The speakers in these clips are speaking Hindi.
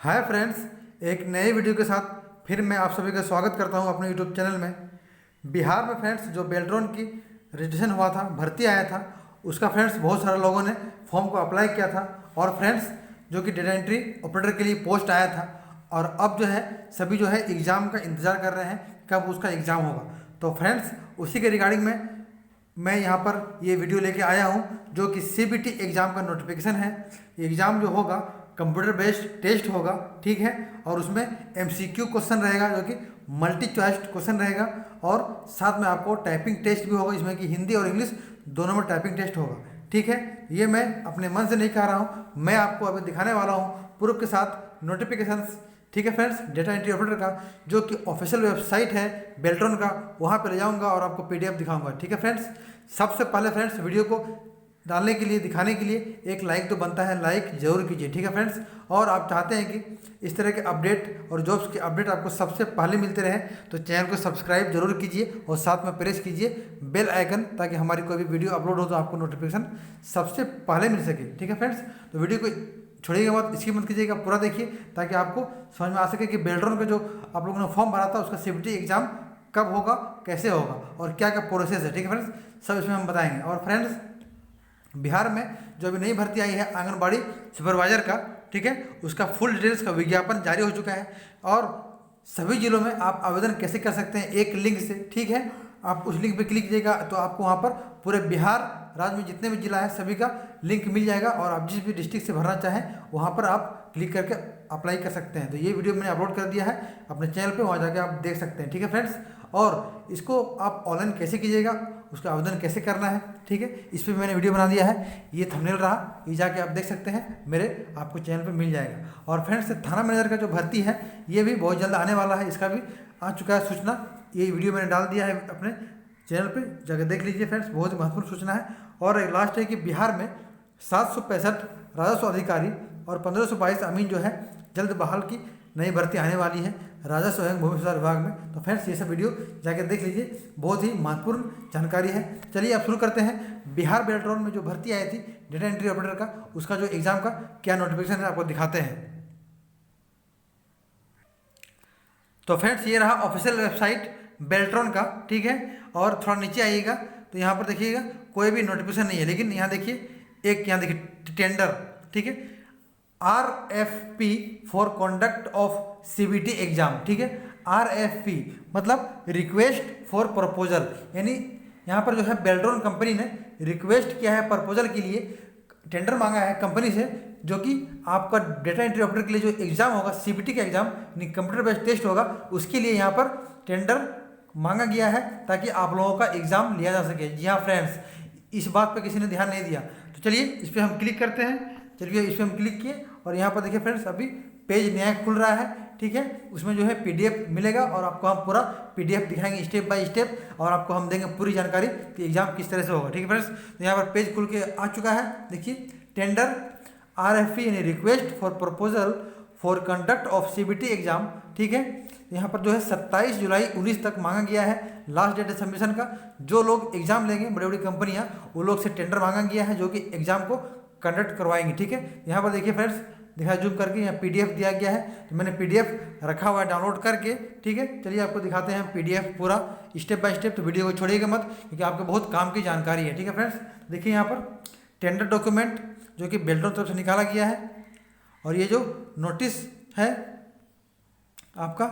हाय फ्रेंड्स, एक नए वीडियो के साथ फिर मैं आप सभी का स्वागत करता हूं अपने यूट्यूब चैनल में। बिहार में फ्रेंड्स जो बेल्ट्रॉन की रजिस्ट्रेशन हुआ था, भर्ती आया था, उसका फ्रेंड्स बहुत सारे लोगों ने फॉर्म को अप्लाई किया था। और फ्रेंड्स जो कि डेटा एंट्री ऑपरेटर के लिए पोस्ट आया था, और अब जो है सभी जो है एग्ज़ाम का इंतज़ार कर रहे हैं कब उसका एग्ज़ाम होगा। तो फ्रेंड्स उसी के रिगार्डिंग में मैं यहाँ पर ये वीडियो लेके आया हूँ, जो कि सीबीटी एग्ज़ाम का नोटिफिकेशन है। एग्ज़ाम जो होगा कंप्यूटर बेस्ड टेस्ट होगा, ठीक है। और उसमें एमसीक्यू क्वेश्चन रहेगा, जो कि मल्टी चॉइस क्वेश्चन रहेगा, और साथ में आपको टाइपिंग टेस्ट भी होगा, इसमें कि हिंदी और इंग्लिश दोनों में टाइपिंग टेस्ट होगा, ठीक है। ये मैं अपने मन से नहीं कह रहा हूँ, मैं आपको अभी दिखाने वाला हूँ प्रूफ के साथ नोटिफिकेशंस, ठीक है फ्रेंड्स। डेटा एंट्री ऑपरेटर का जो कि ऑफिशियल वेबसाइट है बेल्ट्रॉन का, वहाँ पर ले जाऊँगा और आपको पीडीएफ दिखाऊंगा, ठीक है फ्रेंड्स। सबसे पहले फ्रेंड्स वीडियो को डालने के लिए, दिखाने के लिए एक लाइक तो बनता है, लाइक जरूर कीजिए, ठीक है फ्रेंड्स। और आप चाहते हैं कि इस तरह के अपडेट और जॉब्स के अपडेट आपको सबसे पहले मिलते रहे, तो चैनल को सब्सक्राइब जरूर कीजिए और साथ में प्रेस कीजिए बेल आइकन, ताकि हमारी कोई भी वीडियो अपलोड हो तो आपको नोटिफिकेशन सबसे पहले मिल सके, ठीक है फ्रेंड्स। तो वीडियो को छोड़िएगा मत, इसकी मत कीजिएगा, पूरा देखिए ताकि आपको समझ में आ सके कि बेल्ट्रॉन का जो आप लोगों ने फॉर्म भरा था उसका सीबीटी एग्जाम कब होगा, कैसे होगा और क्या क्या प्रोसेस है, ठीक है फ्रेंड्स। सब इसमें हम बताएंगे। और फ्रेंड्स बिहार में जो अभी नई भर्ती आई है आंगनबाड़ी सुपरवाइजर का, ठीक है, उसका फुल डिटेल्स का विज्ञापन जारी हो चुका है, और सभी जिलों में आप आवेदन कैसे कर सकते हैं एक लिंक से, ठीक है। आप उस लिंक पे क्लिक कीजिएगा तो आपको वहाँ पर पूरे बिहार राज्य में जितने भी जिला है सभी का लिंक मिल जाएगा, और आप जिस भी डिस्ट्रिक्ट से भरना चाहें वहाँ पर आप क्लिक करके अप्लाई कर सकते हैं। तो ये वीडियो मैंने अपलोड कर दिया है अपने चैनल पे, वहाँ जाके आप देख सकते हैं, ठीक है फ्रेंड्स। और इसको आप ऑनलाइन कैसे कीजिएगा, उसका आवेदन कैसे करना है, ठीक है, इस पर मैंने वीडियो बना दिया है। ये थंबनेल रहा, ये जाके आप देख सकते हैं, मेरे आपको चैनल पे मिल जाएगा। और फ्रेंड्स थाना मैनेजर का जो भर्ती है ये भी बहुत जल्द आने वाला है, इसका भी आ चुका है सूचना। ये वीडियो मैंने डाल दिया है अपने चैनल पे, जाकर देख लीजिए फ्रेंड्स, बहुत ही महत्वपूर्ण सूचना है। और एक लास्ट है कि बिहार में 765 राजस्व अधिकारी और 1522 अमीन जो है जल्द बहाल की नई भर्ती आने वाली है राजस्व एवं भूमि सुधार विभाग में। तो फ्रेंड्स ये सब वीडियो जाकर देख लीजिए, बहुत ही महत्वपूर्ण जानकारी है। चलिए आप शुरू करते हैं। बिहार बेल्ट्रॉन में जो भर्ती आई थी डेटा एंट्री ऑपरेटर का, उसका जो एग्जाम का क्या नोटिफिकेशन है आपको दिखाते हैं। तो फ्रेंड्स ये रहा ऑफिशियल वेबसाइट बेल्ट्रॉन का, ठीक है। और थोड़ा नीचे आइएगा तो यहाँ पर देखिएगा कोई भी नोटिफिकेशन नहीं है, लेकिन यहाँ देखिए एक, यहाँ देखिए टेंडर, ठीक है, RFP for conduct of CBT exam, ठीक है। RFP मतलब रिक्वेस्ट फॉर प्रपोजल, यानी यहाँ पर जो है बेल्ट्रॉन कंपनी ने रिक्वेस्ट किया है प्रपोजल के लिए, टेंडर मांगा है कंपनी से, जो कि आपका डेटा एंट्री ऑपरेटर के लिए जो एग्जाम होगा सीबीटी का एग्जाम, यानी कंप्यूटर बेस्ड टेस्ट होगा, उसके लिए यहाँ पर टेंडर मांगा गया है ताकि आप लोगों का एग्जाम लिया जा सके। जी हाँ फ्रेंड्स, इस बात पे किसी ने ध्यान नहीं दिया। तो चलिए इस पर हम क्लिक करते हैं। चलिए इस पर हम क्लिक किए और यहाँ पर देखिए फ्रेंड्स अभी पेज नया खुल रहा है, ठीक है। उसमें जो है पीडीएफ मिलेगा और आपको हम पूरा पीडीएफ दिखाएंगे स्टेप बाय स्टेप, और आपको हम देंगे पूरी जानकारी कि एग्जाम किस तरह से होगा, ठीक है फ्रेंड्स। तो यहाँ पर पेज खुल के आ चुका है, देखिए टेंडर RFP यानी request for proposal for conduct of CBT exam, ठीक है। यहाँ पर जो है 27 जुलाई 19 तक मांगा गया है लास्ट डेट सबमिशन का। जो लोग एग्जाम लेंगे, बड़ी बड़ी कंपनियाँ, वो लोग से टेंडर मांगा गया है जो कि एग्जाम को कंडक्ट करवाएंगे, ठीक है। यहाँ पर देखिए फ्रेंड्स, दिखा जूम करके यहाँ PDF दिया गया है, तो मैंने PDF रखा हुआ है डाउनलोड करके, ठीक है। चलिए आपको दिखाते हैं PDF पूरा स्टेप बाय स्टेप। तो वीडियो को छोड़िएगा मत, क्योंकि आपको बहुत काम की जानकारी है, ठीक है फ्रेंड्स। देखिए यहाँ पर टेंडर डॉक्यूमेंट जो कि बेल्ट्रॉन तरफ से निकाला गया है, और ये जो नोटिस है आपका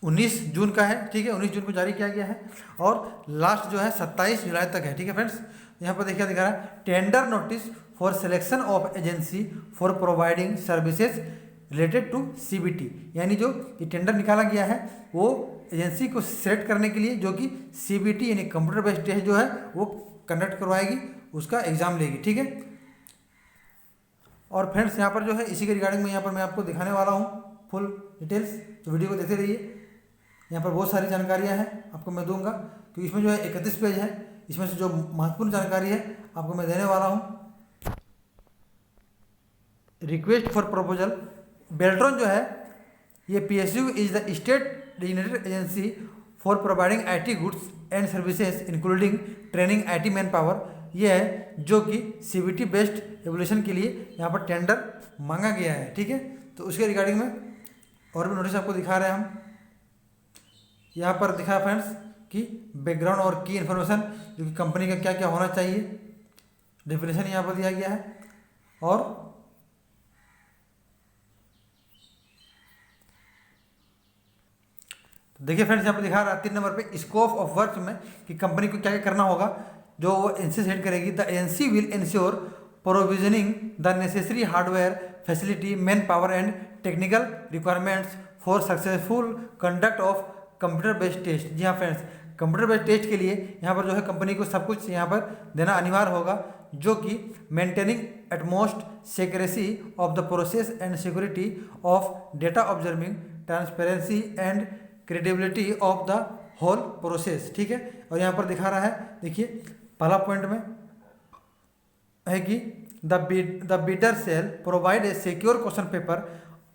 19 जून का है, ठीक है, 19 जून को जारी किया गया है, और लास्ट जो है 27 जुलाई तक है, ठीक है फ्रेंड्स। यहाँ पर देखिए दिखा रहा है tender notice for selection of agency for providing services related to CBT, यानी जो ये टेंडर निकाला गया है वो एजेंसी को सेलेक्ट करने के लिए, जो कि सीबीटी यानी कंप्यूटर बेस्ड टेस्ट जो है वो कंडक्ट करवाएगी, उसका एग्जाम लेगी, ठीक है। और फ्रेंड्स यहाँ पर जो है इसी के रिगार्डिंग में यहाँ पर मैं आपको दिखाने वाला हूँ फुल डिटेल्स, तो वीडियो को देखते रहिए। यहाँ पर बहुत सारी जानकारियाँ हैं आपको मैं दूंगा, क्योंकि इसमें जो है 31 पेज है, इसमें से जो महत्वपूर्ण जानकारी है आपको मैं देने वाला हूँ। रिक्वेस्ट फॉर प्रपोजल, बेल्ट्रॉन जो है ये PSU is the state designated agency for providing IT goods and services including training IT man power, ये है जो कि CBT बेस्ड एवोल्यूशन के लिए यहाँ पर टेंडर मांगा गया है। ठीक है, तो उसके रिगार्डिंग में और भी नोटिस आपको दिखा रहे हैं हम। यहाँ पर दिखा फ्रेंड्स कि बैकग्राउंड और की इन्फॉर्मेशन जो कि कंपनी का क्या क्या होना चाहिए, डेफिनेशन यहाँ पर दिया गया है। और देखिए फ्रेंड्स यहाँ पर दिखा रहा है 3 नंबर पे स्कोप ऑफ वर्क में कि कंपनी को क्या क्या करना होगा, जो वो एजेंसी सेट करेगी। The agency will ensure provisioning the necessary hardware facility man power and technical requirements for successful conduct of computer based test. जी हाँ फ्रेंड्स, कंप्यूटर बेस्ड टेस्ट के लिए यहाँ पर जो है कंपनी को सब कुछ यहाँ पर देना अनिवार्य होगा, जो कि maintaining utmost secrecy of the process and security of data observing transparency and credibility of the whole process. ठीक है, और यहाँ पर दिखा रहा है, देखिए पहला पॉइंट में है कि the bidder shall provide a secure question paper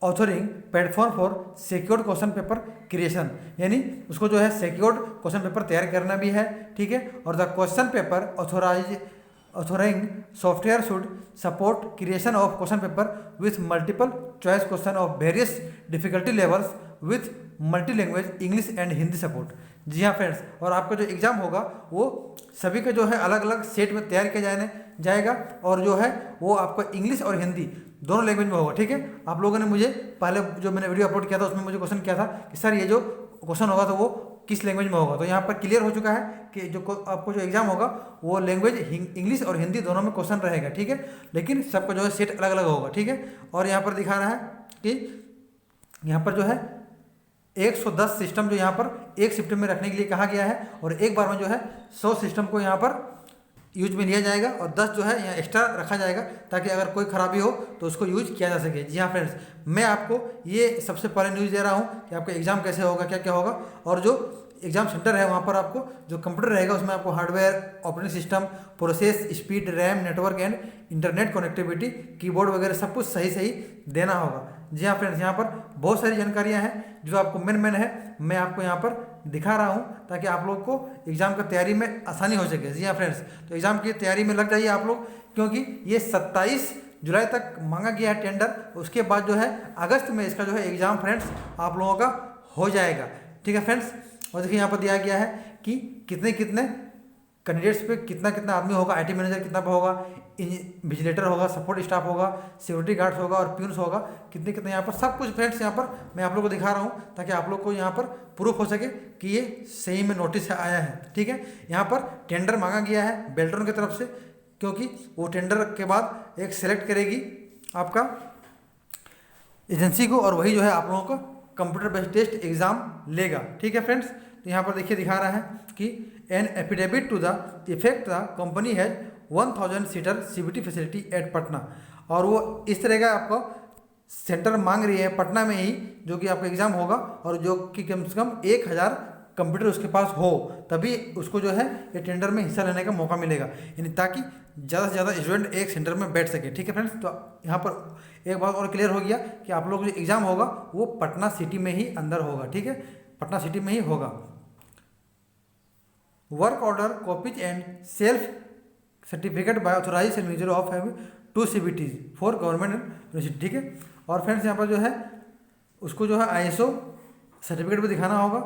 authoring platform for secured question paper creation, यानी उसको जो है सिक्योर्ड क्वेश्चन पेपर तैयार करना भी है। ठीक है, और the question paper authorising software should support creation of question paper with multiple choice question of various difficulty levels with multi language English and Hindi support. जी हाँ फ्रेंड्स, और आपका जो एग्ज़ाम होगा वो सभी का जो है अलग अलग सेट में तैयार किया जाएगा, और जो है वो आपका इंग्लिश और हिंदी दोनों लैंग्वेज में होगा। ठीक है, आप लोगों ने मुझे पहले जो मैंने वीडियो अपलोड किया था उसमें मुझे क्वेश्चन किया था कि सर ये जो क्वेश्चन होगा तो वो किस लैंग्वेज में होगा, तो यहाँ पर क्लियर हो चुका है कि जो आपको जो एग्जाम होगा वो लैंग्वेज इंग्लिश और हिंदी दोनों में क्वेश्चन रहेगा। ठीक है, लेकिन सबका जो है सेट अलग अलग होगा। ठीक है, और यहाँ पर दिखा रहा है कि यहाँ पर जो है 110 सिस्टम जो यहाँ पर एक शिफ्ट में रखने के लिए कहा गया है, और एक बार में जो है 100 सिस्टम को यहाँ पर यूज में लिया जाएगा, और 10 जो है यहाँ एक्स्ट्रा रखा जाएगा ताकि अगर कोई खराबी हो तो उसको यूज किया जा सके। जी हाँ फ्रेंड्स, मैं आपको ये सबसे पहले न्यूज़ दे रहा हूँ कि आपका एग्जाम कैसे होगा, क्या क्या होगा, और जो एग्जाम सेंटर है वहाँ पर आपको जो कंप्यूटर रहेगा उसमें आपको hardware, operating system, process speed, RAM, network and internet connectivity, keyboard वगैरह सब कुछ सही सही देना होगा। जी हाँ फ्रेंड्स, यहाँ पर बहुत सारी जानकारियाँ हैं जो आपको मेन है, मैं आपको यहाँ पर दिखा रहा हूँ ताकि आप लोग को एग्जाम की तैयारी में आसानी हो सके। जी हाँ फ्रेंड्स, तो एग्जाम की तैयारी में लग जाइए आप लोग, क्योंकि ये 27 जुलाई तक मांगा गया है टेंडर। उसके बाद जो है अगस्त में इसका जो है एग्जाम फ्रेंड्स आप लोगों का हो जाएगा। ठीक है फ्रेंड्स, और देखिए यहाँ पर दिया गया है कि कितने कितने कैंडिडेट्स पे कितना कितना आदमी होगा, IT मैनेजर कितना पे होगा, विजिलेटर होगा, सपोर्ट स्टाफ होगा, सिक्योरिटी गार्ड्स होगा और प्यून्स होगा, कितने कितने यहाँ पर सब कुछ फ्रेंड्स यहाँ पर मैं आप लोगों को दिखा रहा हूँ ताकि आप लोग को यहाँ पर प्रूफ हो सके कि ये सही में नोटिस आया है। ठीक है, यहाँ पर टेंडर मांगा गया है बेल्ट्रॉन की तरफ से, क्योंकि वो टेंडर के बाद एक सेलेक्ट करेगी आपका एजेंसी को, और वही जो है आप लोगों का कंप्यूटर बेस्ड टेस्ट एग्जाम लेगा। ठीक है फ्रेंड्स, तो यहाँ पर देखिए दिखा रहा है कि an affidavit to the effect the company has 1000 seater CBT facility at Patna, और वो इस तरह का आपको सेंटर मांग रही है पटना में ही, जो कि आपका एग्जाम होगा, और जो कि कम से कम 1000 कंप्यूटर उसके पास हो, तभी उसको जो है ये टेंडर में हिस्सा लेने का मौका मिलेगा, यानी ताकि ज़्यादा से ज़्यादा स्टूडेंट एक सेंटर में बैठ सके। ठीक है फ्रेंड्स, तो यहाँ पर एक बात और क्लियर हो गया कि आप लोग जो एग्ज़ाम होगा वो पटना सिटी में ही अंदर होगा। ठीक है, पटना सिटी में ही होगा। Work order copies and self certificate by authorise signature of have 2 CBTs for government university. ठीक है, और फ्रेंड्स यहाँ पर जो है उसको जो है ISO सर्टिफिकेट भी दिखाना होगा,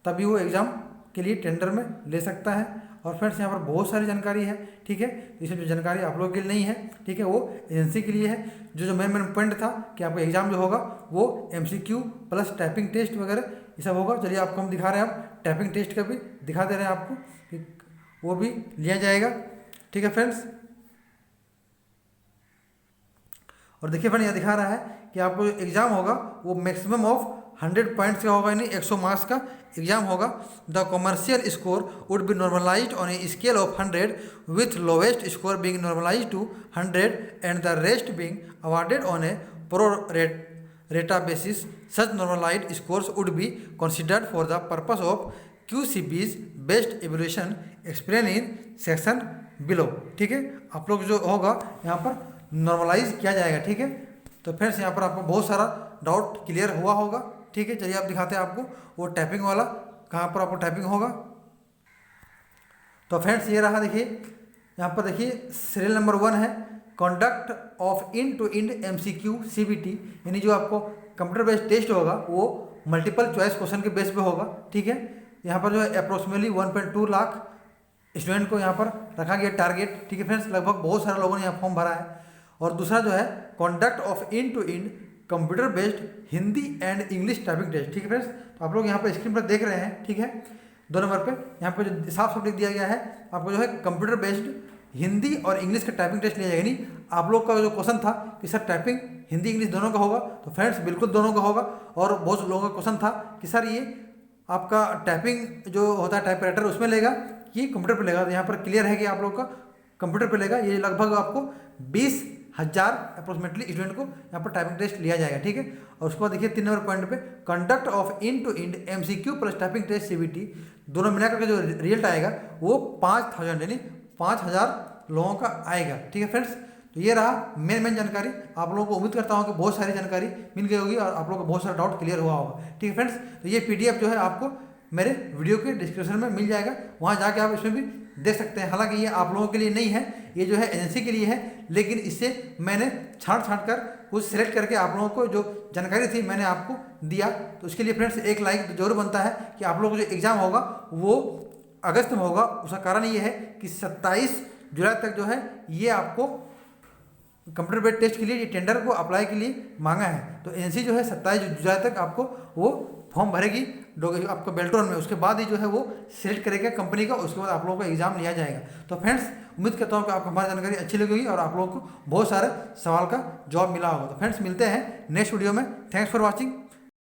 तभी वो एग्ज़ाम के लिए टेंडर में ले सकता है। और फ्रेंड्स यहाँ पर बहुत सारी जानकारी है। ठीक है, इसमें जो जानकारी आप लोगों के लिए नहीं है, ठीक है, वो एजेंसी के लिए है। जो मेन पॉइंट था कि आपका एग्जाम जो होगा वो MCQ प्लस टाइपिंग टेस्ट वगैरह ये सब होगा। चलिए आपको हम दिखा रहे हैं, अब टाइपिंग टेस्ट का भी दिखा दे रहे हैं आपको कि वो भी लिया जाएगा। ठीक है फ्रेंड्स, और देखिए फ्रेंड यहाँ दिखा रहा है कि आपको एग्जाम होगा वो मैक्सिमम ऑफ 100 पॉइंट्स का होगा, यानी 100 मार्क्स का एग्जाम होगा। The commercial score would be normalised on a scale of 100 with lowest score being normalised to 100 and the rest being awarded on a pro rata basis. Such normalised scores would be considered for the purpose of QCB's best evolution explain in section below. ठीक है, आप लोग जो होगा यहाँ पर नॉर्मलाइज किया जाएगा। ठीक है, तो फ्रेंड्स यहाँ पर आपको बहुत सारा डाउट क्लियर हुआ होगा। ठीक है, चलिए आप दिखाते हैं आपको वो टाइपिंग वाला कहाँ पर आपको टाइपिंग होगा। तो फ्रेंड्स ये रहा, देखिए यहाँ पर देखिए सीरियल नंबर 1 है conduct of end to end MCQ CBT, यानी जो आपको कंप्यूटर बेस्ड टेस्ट होगा वो मल्टीपल चॉइस क्वेश्चन के बेस पे होगा। ठीक है, यहाँ पर जो है अप्रोक्सीमेटली 1.2 लाख स्टूडेंट को यहाँ पर रखा गया टारगेट। ठीक है फ्रेंड्स, लगभग बहुत सारे लोगों ने यहाँ फॉर्म भरा है। और दूसरा जो है conduct of end to end computer based Hindi and English typing test. ठीक है फ्रेंड्स, तो आप लोग यहाँ पर स्क्रीन पर देख रहे हैं। ठीक है, 2 नंबर पे यहाँ पर जो साफ साफ लिख दिया गया है आपको जो है कंप्यूटर बेस्ड हिंदी और इंग्लिश का टाइपिंग टेस्ट लिया जाएगा। यानी आप लोग का जो क्वेश्चन था कि सर टाइपिंग हिंदी इंग्लिश दोनों का होगा, तो फ्रेंड्स बिल्कुल दोनों का होगा। और बहुत लोगों का क्वेश्चन था कि सर ये आपका टाइपिंग जो होता है टाइप राइटर उसमें लेगा कि कंप्यूटर पर लेगा, तो यहाँ पर क्लियर है कि आप लोग का कंप्यूटर पर लेगा। ये लगभग आपको 20,000 अप्रोक्सीमेटली स्टूडेंट को यहाँ पर टाइपिंग टेस्ट लिया जाएगा। ठीक है, और उसके बाद देखिए 3 नंबर पॉइंट पे conduct of end to end MCQ plus typing test CBT दोनों मिलाकर के जो रिजल्ट आएगा वो 5,000 यानी 5,000 लोगों का आएगा। ठीक है फ्रेंड्स, तो ये रहा मेन जानकारी। आप लोगों को उम्मीद करता हूँ कि बहुत सारी जानकारी मिल गई होगी और आप लोगों को बहुत सारा डाउट क्लियर हुआ होगा। ठीक है फ्रेंड्स, तो ये PDF जो है आपको मेरे वीडियो के डिस्क्रिप्शन में मिल जाएगा, वहाँ जाके आप इसमें भी देख सकते हैं। हालांकि ये आप लोगों के लिए नहीं है, ये जो है एजेंसी के लिए है, लेकिन इससे मैंने छांट कर कुछ सिलेक्ट करके आप लोगों को जो जानकारी थी मैंने आपको दिया। तो उसके लिए फ्रेंड्स एक लाइक जरूर बनता है कि आप लोगों को जो एग्ज़ाम होगा वो अगस्त में होगा। उसका कारण ये है कि 27 जुलाई तक जो है ये आपको कंप्यूटर बेस्ड टेस्ट के लिए ये टेंडर को अप्लाई के लिए मांगा है। तो एजेंसी जो है 27 जुलाई तक आपको वो फॉर्म भरेगी आपका बेल्ट्रॉन में, उसके बाद ही जो है वो सिलेक्ट करेगा कंपनी का, उसके बाद आप लोगों का एग्जाम लिया जाएगा। तो फ्रेंड्स उम्मीद करता हूँ कि आपको हमारी जानकारी अच्छी लगी होगी और आप लोगों को बहुत सारे सवाल का जवाब मिला होगा। तो फ्रेंड्स मिलते हैं नेक्स्ट वीडियो में। Thanks for watching.